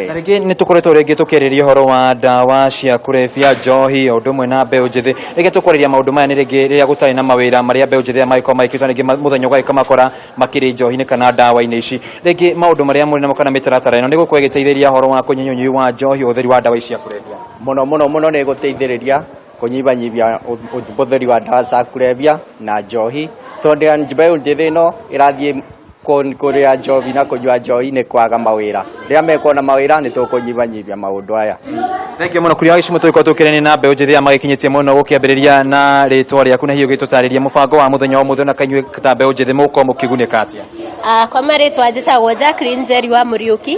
Na rĩngĩ nĩ tũkoretwo rĩngĩ tũkĩarĩria ũhoro wa ndawa cia kũrebia njohi o ũndũ ũmwe na mbeũ njĩthĩ rĩngĩ tũkwarĩria maũndũ maya nĩ rĩngĩ rĩrĩa gũtarĩ na mawĩra marĩa mbeũ njĩthĩ magĩkorwo magĩkĩruta rĩngĩ mũthenya ũgagĩka makora makĩrĩ njohi-inĩ kana ndawa-inĩ ici rĩngĩ maũndũ marĩa mũrĩ namo kana mĩtaratara ĩno nĩ gũkorwo ĩgĩteithĩrĩria ũhoro wa kũnyihanyihia wa njohi ũhũthĩri wa ndawa cia kũrebia? Mũno nĩ gũteithĩrĩria kũnyibanyibia ũhũthĩri wa ndawa cia kũrebia na njohi tondũ mbeũ njĩthĩ ĩno ĩrathiĩ kũrĩa njohi na kũnyua njohi nĩ kwaga mawĩra rĩrĩa mekuona mawĩra nĩ tũkũnyibanyibia maũndũ aya. Thengiũ mũno kũrĩa gĩcimo tũgĩkorwo tũkĩrania na mbeũ njĩthĩ magĩkinyĩtie mũno gũkĩambĩrĩria na rĩtwa rĩaku na hihi ũgĩtũtarĩria mũbango wa mũthenya wa mũthenya na kanyuĩ ta mbeũ njĩthĩ mũgũkorwo mũkĩgunĩka atĩa? Kwa marĩtwa njĩtagwo Jacqueline Njeri wa Mũriũki.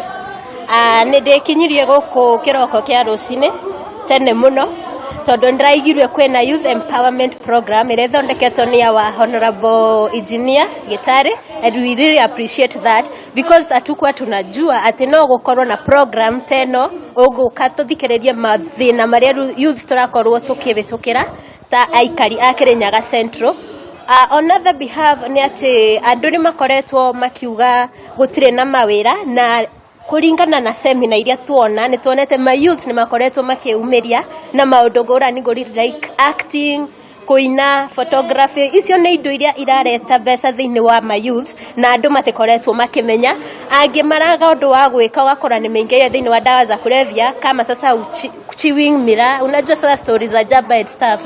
Nĩ ndĩkinyirie gũkũ kĩroko kĩa rũcinĩ tene mũno tondũ ndĩraigirwe kwĩna youth empowerment program ĩrĩa ĩthondeketwo nĩ our honorable engineer Gĩtare and we really appreciate that because tatukuwa tunajua atĩ no gũkorwo na program teno ũgũka tũthikĩrĩrie mathĩna marĩa youth tũrakorwo tũkĩbĩtũkĩra ta aikari a Kirinyaga Central. On other behalf nĩ atĩ andũ nĩ makoretwo makiuga gũtirĩ na mawĩra na kuringana na seminar iria tuona ni tuonete my youth ni makoretwo makiumiria na maundu ngũrani like acting, kuina, photography. Icio nĩ indo iria irareta mbeca thĩinĩ wa my youth na andũ matikoretwo makimenya. Angĩ maraga ũndũ wa gwĩka ũgakora nĩ maingia thĩinĩ wa dawa za kulevya kama sasa chewing mira, unajua sasa stories za jaba and stuff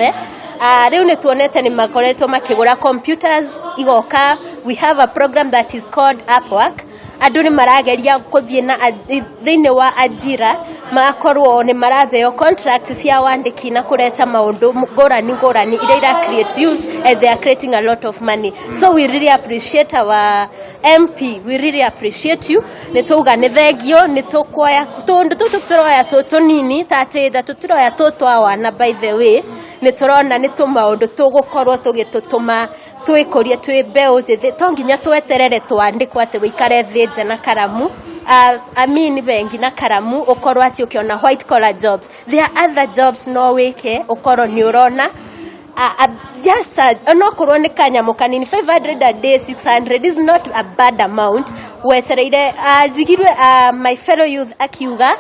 rĩu nĩ tuonete nĩ makoretwo makigũra computers igoka. We have a program that is called Upwork. Andũ nĩ marageria gũthiĩ na thĩinĩ wa ajira magakorwo nĩ marabeo contracts cia wandĩki na kũreta maũndũ ngũrani iria ira create youth and they are creating a lot of money. So we really appreciate our MP, we really appreciate you. Nĩ tuuga nĩ thengio nĩ tũkwoya tũndũ tũtũ tũroya tũnini tatĩtha tũtiroya tũtwawana by the way nĩ tũrona nĩ tũmaũndũ tũgũkorwo tũgĩtũtũma twĩkũrie twĩ mbeũ njĩthĩ to nginya tweterere twandĩkwo atĩ wĩikare thĩ nja na karamu amini bengi na karamu ukorwo ati ukiona white collar jobs. There are other jobs no wike ukorwo ni urona just onokorwo ni kanyamu kanini 500 a day 600 is not a bad amount. Wetereire jigirwe my fellow youth akiuga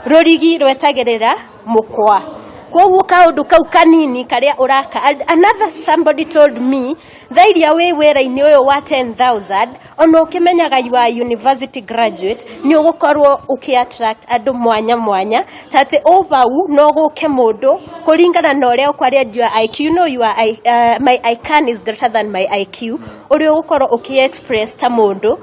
rorigi rwetagirira mukwa kwoguo kaundu kau kanini karia uraka. Another somebody told me thairia we wera-ini uyu wa 10,000 ono ukimenyaga you are university graduate ni ugukorwo ukiattract andu mwanya tate obau no guke mundu kuringana na uria ukwaria jua IQ. You know you are my ICAN is greater than my IQ. Uri ugukorwo ukiexpress ta mundu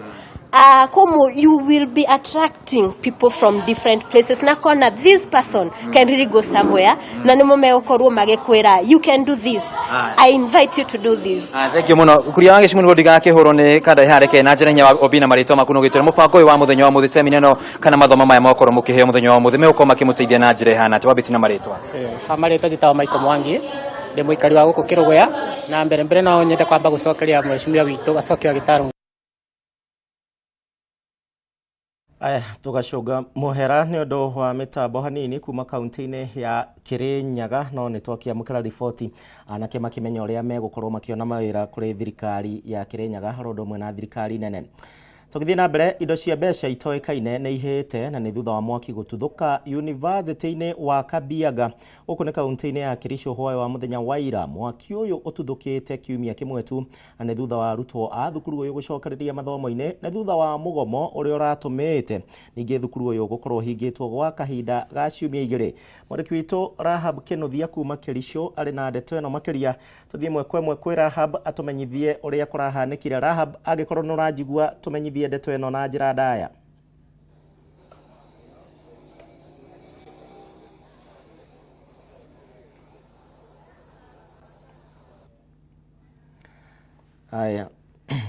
como you will be attracting people from different places na kona this person can really go somewhere na nimo meokorwo magikwira you can do this. I invite you to do this. Thank you muno kuria wange shimu ndiga kihoro ne kada hareke na njira nya obina marito makuno gitira mubango wa muthenya wa muthi seminar no kana mathoma maya mokoro mukihe muthenya wa muthi meuko makimuteithia na njira hana twabiti na maritwa marito gitawa Michael Mwangi ndi muikari wa guku Kirugwea na mbere no nyende kwamba gucokeria mheshimiwa witu Gacoki wa Gĩtare. Aya tugacunga muhera ni undu wa mitambo hanini kuma kaunti-ini ya Kirinyaga no ni twakiamukira riboti anake makimenya uria megukorwo makiona mawira kuri thirikari ya Kirinyaga harondo mwe na thirikari nene. Tugithie na mbere indo cia mbeca itoekaine nĩ ihĩte na nĩ thutha wa mwaki gũtuthũka university-inĩ wa Kabiaga gũkũ nĩ kaunti-inĩ ya Kericho hwaĩ wa mũthenya wa ira. Mwaki ũyũ ũtuthũkĩte kiumia kĩmwe tu na nĩ thutha wa arutwo a thukuru ũyũ gũcokereria mathomo-inĩ na thutha wa mũgomo ũrĩa ũratũmĩte ningĩ thukuru ũyũ gũkorwo hingĩtwo gwa kahinda ga ciumia igĩrĩ. Mwandĩki witũ Rahab Kĩnuthia kuma Kericho arĩ na ndeto ĩno makĩria. Tũthiĩ ĩmwe kwa ĩmwe kwĩ Rahab atũmenyithie ũrĩa kũrahanĩkire. Rahab, angĩkorwo nĩ ũranjigua tũmenyithie tumenyithie ndeto eno na njira ndaya. Aya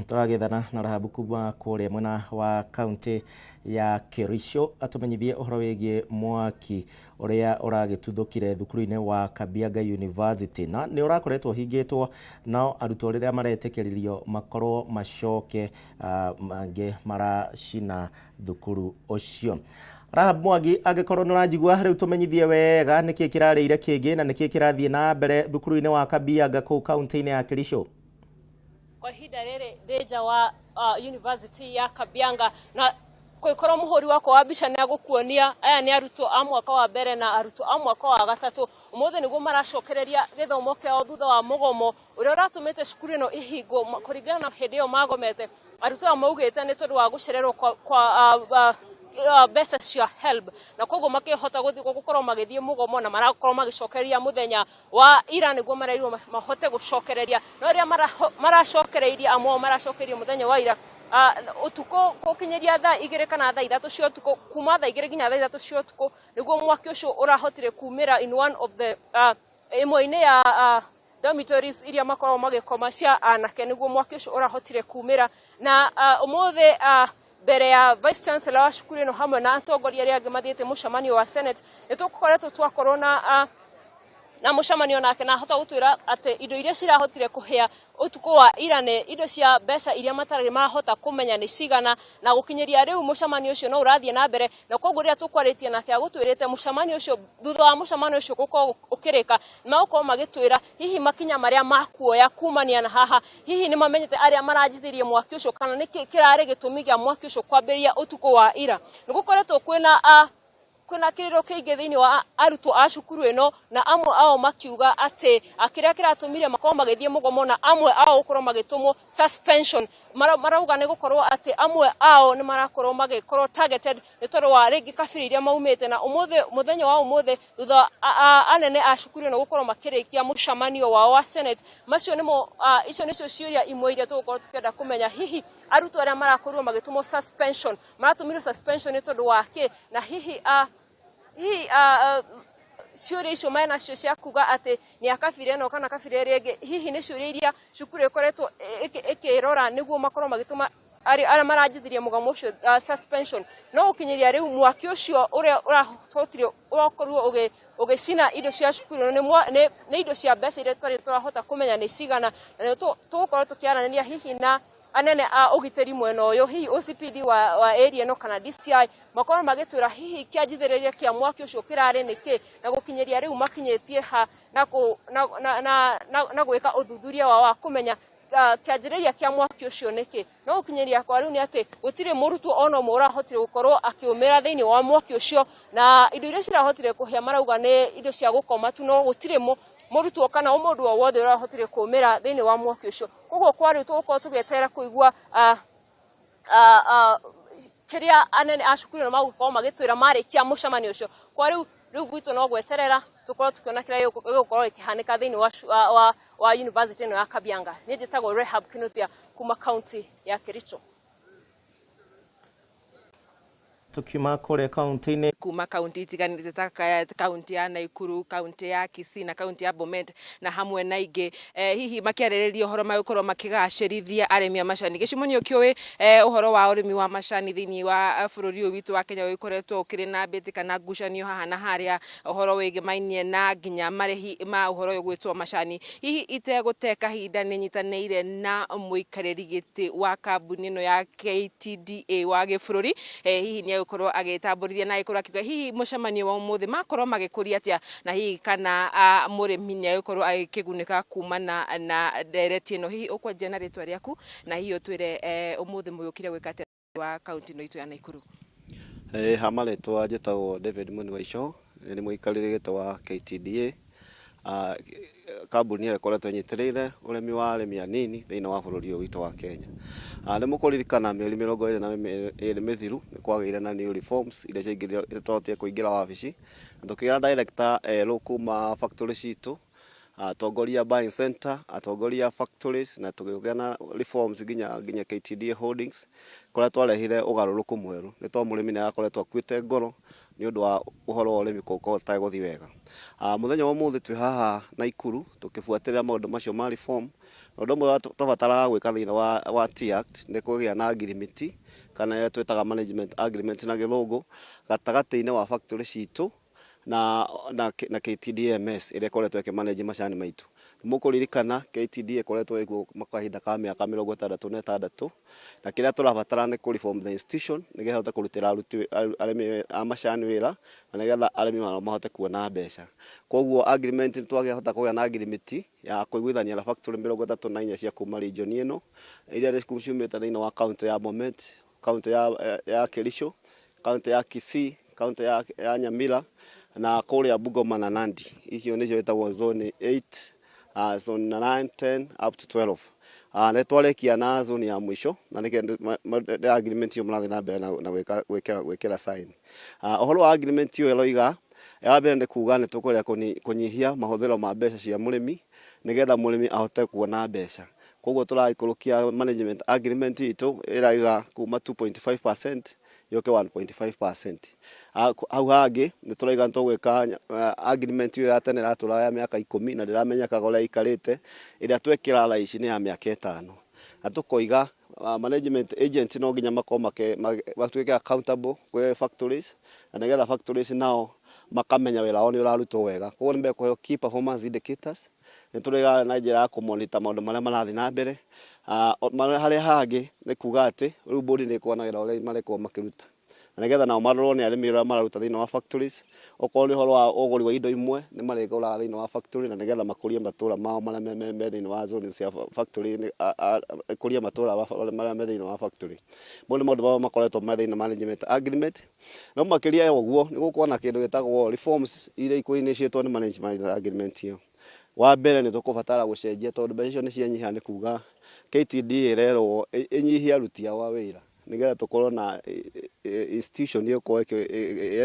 turagethana na Rahabu kuma kuria mwena wa county ya Kericho atumenyithie uhoro wigie mwaki uria uragituthukire thukuru-ini wa Kabianga University na ni urakoretwo hingitwo nao arutwo riria maretekeririo makorwo macoke mange maracina thukuru ucio. Rahab Mwangi angikorwo nuranjigua riu tumenyithie wega niki kirarire kingi na niki kirathie na mbere thukuru-ini wa Kabianga ku county-ini ya Kericho. Kwa hida rere deja wa University ya Kabianga na kwikoro muhuri wako wa bica ni agukuonia aya ni arutwo a mwaka wa mbere na arutwo a mwaka wa gatatu umuthe niguo maracokereria githomo kiao thutha wa mugomo uria uratumite cukuru ino ihingo kuringana na hindi iyo magomete arutwo maugite ni tondu wa gucererwo kwa mbeca cia HELB na koguo makihota gukorwo magithie mugomo na marakorwo magicokereria muthenya wa ira niguo marairwo mahote gucokereria no ria maracokereirie amwe maracokereria muthenya wa ira utuko gukinyeria thaa 2 kana thaa 3 cia utuko kuma thaa 2 nginya thaa 3 cia utuko niguo mwaki ucio urahotire kumira in one of the imwe-ini ya dormitories iria makorwo magikoma cia anake niguo mwaki ucio urahotire kumira na umuthe mbere ya Vice Chancellor wa cukuru ino hamwe na atongoria aria angi mathiete mucemanio wa Senate nitukoretwo twakorwo na mucemanio nake na hota gutwira ati indo iria cirahotire kuhea utuko wa ira ne indo cia mbeca iria matarari mahota kumenya ni cigana na gukinyeria riu mucemanio ucio no urathie na mbere na koguo ria tukwaritie nake agutwirite mucemanio ucio thutha wa mucemanio ucio guko ukirika magukoo magitwira hihi makinya maria makuoya kumania na haha hihi ni mamenyete aria marajithirie mwaki ucio kana niki kirari gitumi gia mwaki ucio kwambiria utuko wa ira nigukoretwo kwina kiriro kiingi thiini wa arutwo a cukuru ino na amwe ao makiuga ati akiria kiratumire makorwo magithie mugomo na amwe ao gukorwo magitumwo suspension marauga ni gukorwo ati amwe ao ni marakorwo magikorwo targeted ni tondu wa ringi kabira iria maumite na muthenya wa umuthe thutha anene a cukuru ino gukorwo makirikia mucemanio wao wa Senate macio nimo icio nicio ciuria imwe iria tugukorwo tukienda kumenya hihi arutwo aria marakorwo magitumwo suspension maratumirwo suspension ni tondu wa ki na hihi ciuria icio mena cio cia kuga ati ni akabira ino kana kabira iria ingi hihi ni ciuria iria cukuru ikoretwo ikirora niguo makorwo magituma aria marajithirie mugomo ucio suspension no ukinyeria riu mwaki ucio uria urahotire urakorwo ugicina indo cia cukuru ni indo cia mbeca iria turahota kumenya ni cigana na tugukorwo tukiaranĩria hihi na anene a ugiteri mwena uyu hihi OCPD wa area no kana DCI makorwo magitwira hihi kianjithiriria kia mwaki ucio kirari niki na gukinyeria riu makinyetie ha na gwika uthuthuria wa kumenya kianjiriria kia mwaki ucio niki no gukinyeria kwa riu ni ati gutire murutwo ono murahotire gukorwo akiumira thiini wa mwaki ucio na indo iria cirahotire kuhia marauga ni indo cia gukoma tu no gutire murutwo kana umundu o wothe urahotire kumira thiini wa mwaki ucio koguo kwari tugukorwo tugetera kuigua kiria anene a cukuru no magukorwo magitwira marikia mucemanio ucio kwa riu gwitu no gweterera tukorwo tukiona kiria gigukorwo ikihanika thiini wa university no ya Kabianga ni njitagwo Rehab Kinuthia kuma county ya Kericho tukima kore county-ini kuma county itiganite ta county ya Naikuru, county ya Kisii na county ya Bomet na hamwe na ingi hihi makiarĩrĩria uhoro magũkorwo makigacĩrithia arĩmi a macani gĩcimonio kĩoĩ uhoro wa ũrĩmi wa macani thĩinĩ wa bũrũri ũyũ witũ wa Kenya ũkoretwo ũkĩrĩ na mbĩtĩka na ngucanio haha na harĩa uhoro wĩgĩmainie na nginya marĩhi ma uhoro ũyũ gwĩtwo macani hihi itegũte kahinda nĩnyitanĩire na mũikarĩri gĩtĩ wa kambuni ĩno ya KTDA wa gĩbũrũri hihi nĩ gukorwo agĩtamburithia na ikorwo akiuga hihi mucemanio wa umuthi makorwo magĩkũria atia na hihi kana mũrĩmi nĩ agĩkorwo agĩkĩgunĩka kumana na ndereti ĩno hihi ũkwanjia na rĩtwa rĩaku na hihi ũtwĩre umuthi mũyũkire gwĩka atĩa wa kaunti ĩno itũ ya Naikuru. Hamarĩtwa njĩtagwo David Muniwaico nĩ mũikarĩri gĩtĩ wa KTDA kambuni ĩkoretwo ĩnyitĩrĩire ũrĩmi wa arĩmi anini thĩinĩ wa bũrũri ũyũ witũ wa Kenya. Nĩ mũkũririkana mĩeri 22 mĩthiru nĩ kwagĩire na new reforms iria ciaingĩrire kũingĩra wabici na tũkĩra director kuma factory citũ atongoria buying center, atongoria factories na tugĩgĩa na reforms nginya KTDA holdings kũrĩa twarehire ũgarũrũku mwerũ nĩ tondũ mũrĩmi nĩ arakoretwo akuĩte ngoro nĩ ũndũ wa ũhoro wa ũrĩmi gũkorwo gũthiĩ wega. Mũthenya wa ũmũthĩ twĩ haha Naikuru tũkĩbuatĩrĩra maũndũ macio ma reform. Ũndũ ũmwe tũbataraga gwĩka thĩinĩ wa T-Act nĩ kũgĩa na agreement kana ĩrĩa twĩtaga management agreement na gĩthũngũ gatagatĩ-inĩ wa factory citũ na KTDMS ĩrĩa ĩkoretwo ĩkĩmanage macani maitũ. Mũkũririkana KTDA ĩkoretwo ĩkuo kahinda ka mĩaka 66 na kĩrĩa tũrabatara nĩ kũ-reform the institution nĩgetha hote kũrutĩra arĩmi a macani wĩra na nĩgetha arĩmi mahote kuona mbeca. Koguo agreement twagĩhota kũgĩa na agreement ya kũiguithania na factory 34 cia kuma region ĩno iria ciumĩte thĩinĩ wa county ya Bomet, county ya Kericho, county ya Kisii, county ya Nyamira na kũrĩa Bungoma na Nandi. Icio nĩcio ĩtagwo zone 8, zone 9, 10 up to 12. Nĩ twarĩkia na zone ya mũico na nĩ agreement iyo mũrathiĩ na mbere na gwĩkĩra sign. Ũhoro wa agreement iyo ĩroiga ya mbere nĩ kuuga nĩ tũkũrĩa kũnyihia mahũthĩro ma mbeca cia mũrĩmi nĩgetha mũrĩmi ahote kuona mbeca. Koguo tũraikũrũkia management agreement itũ ĩraiga kuma 2.5% yoke 1.5%. Hau hangĩ nĩ tũraiga tũgwĩka agreement iyo ya tene ratũra ya mĩaka 10 na ndĩramenyekaga ũrĩa ikarĩte ĩrĩa twekĩra thaa ici nĩ ya mĩaka 5. Na tũkoiga management agent no nginya makorwo matuĩke accountable kwĩ factories na nĩgetha factories nao makamenya wĩra wao nĩ ũrarutwo wega. Koguo nĩ mekũheo key performance indicators nĩ tũraiga na njĩra ya kũmonitor maũndũ marĩa marathiĩ na mbere. Harĩa hangĩ nĩ kuga atĩ rĩu board nĩ ĩkuonagira ũrĩa marĩkorwo makĩruta na nĩgetha nao marorwo nĩ arĩmi ũrĩa mararuta thĩinĩ wa factories. Okorwo nĩ ũhoro wa ũgũri wa indo imwe nĩ marĩgũraga thĩinĩ wa factory na nĩgetha makũrie matũũra mao marĩa me thĩinĩ wa zone cia factory, ĩkũrie matũũra marĩa me thĩinĩ wa factory. Mau nĩ maũndũ marĩa makoretwo me thĩinĩ management agreement. No makĩria ya ũguo nĩ gũkorwo na kĩndũ gĩtagwo reforms iria ikuinĩcĩtwo nĩ management agreement iyo. Wa mbere nĩ tũkũbatara gũcenjia tondũ mbeca icio nĩ cianyiha nĩ kuga KTDA ĩrerwo ĩnyihie aruti ao a wĩra nĩgetha tũkorwo na institution ĩkorwo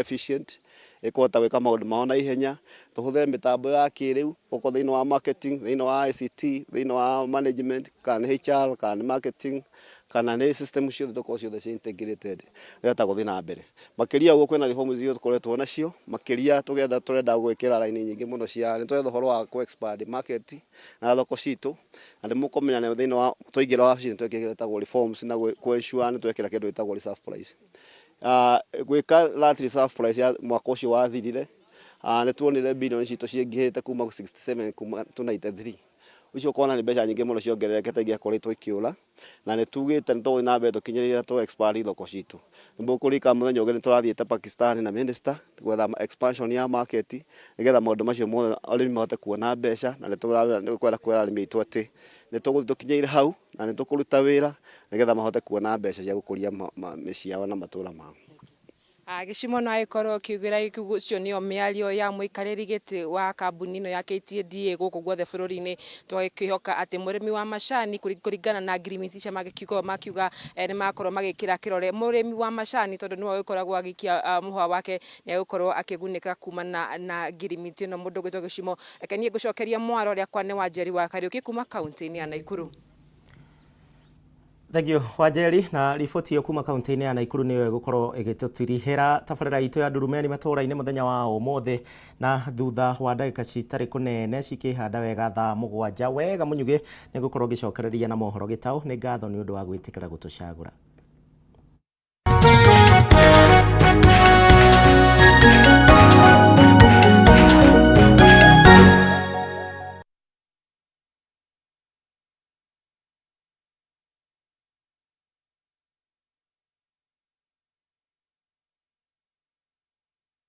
efficient, ĩkũhota gwĩka maũndũ mao na ihenya, tũhũthĩre mĩtambo ya kĩrĩu okorwo thĩinĩ wa marketing, thĩinĩ wa ICT, thĩinĩ wa management kana HR kana marketing kana nĩ system ciothe tũkorwo ciothe ci integrated nĩgetha gũthiĩ na mbere. Makĩria ũguo kwĩna reforms iria tũkoretwo nacio makĩria tũrenda gwĩkĩra raini nyingĩ mũno cia nĩ tũretha ũhoro wa expand market na thoko citũ na nĩ mũkũmenya nĩ thĩinĩ wa tũingĩra wabici twĩkĩra tagwo reforms na ensure nĩ twekĩra kĩndũ gĩtagwo reserve price. Gwĩka that reserve price ya mwaka ũcio wathirire nĩ tuonire billion citũ ciingĩhĩte kuma 67 kuma 93. Ucio kona nĩ mbeca nyingĩ mũno ciongererekete ingĩakoretwo ikĩũra na nĩ tugĩte nĩ tũgũthiĩ na mbere tũkinyĩrĩra tũ expand thoko citũ. Nĩ mũkũrika mũthenya ũngĩ nĩ tũrathiĩte Pakistan na minister gwetha expansion ya market nĩgetha maũndũ macio mothe arĩmi mahote kuona mbeca na nĩ kwenda kwĩra arĩmi aitũ atĩ nĩ tũgũthiĩ tũkinyĩire hau na nĩ tũkũruta wĩra nĩgetha mahote kuona mbeca cia gũkũria mĩciĩ yao na matũũra mao. Gĩcimo no agĩkorwo kiugira ũcio nĩyo mĩario ya mũikarĩri gĩtĩ wa kambuni ĩno ya KTDA gũkũ guothe bũrũri-inĩ. Twakĩhoka atĩ mũrĩmi wa macani kũringana na agreement cia makiuga nĩ makorwo magĩkĩra kĩrore mũrĩmi wa macani tondũ nĩwe ũkoragwo agĩkia mũhwa wake nĩ agũkorwo akĩgunĩka kumana na agreement ĩno. Mũndũ gwĩtwo Gĩcimo, reke niĩ ngũcokeria mwaro rĩakwa nĩ Wanjeri wa Kariũki kuma kaunti-inĩ ya Naikuru. Thank you Wanjeri, na riboti yo kuma kaunti-inĩ ya Naikuru nĩyo ĩgũkorwo ĩgĩtũtirihĩra tabarĩra itũ ya Ndurumeni Matuura-ini mũthenya wa ũmũthĩ, na thutha wa ndagĩka citarĩ kũnene cikĩhanda wega thaa 7 wega mũnyugĩ nĩ ngũkorwo ngĩcokereria na mohoro gĩtaũ. Nĩ ngatho nĩ ũndũ wa gwĩtĩkĩra gũtũcagũra.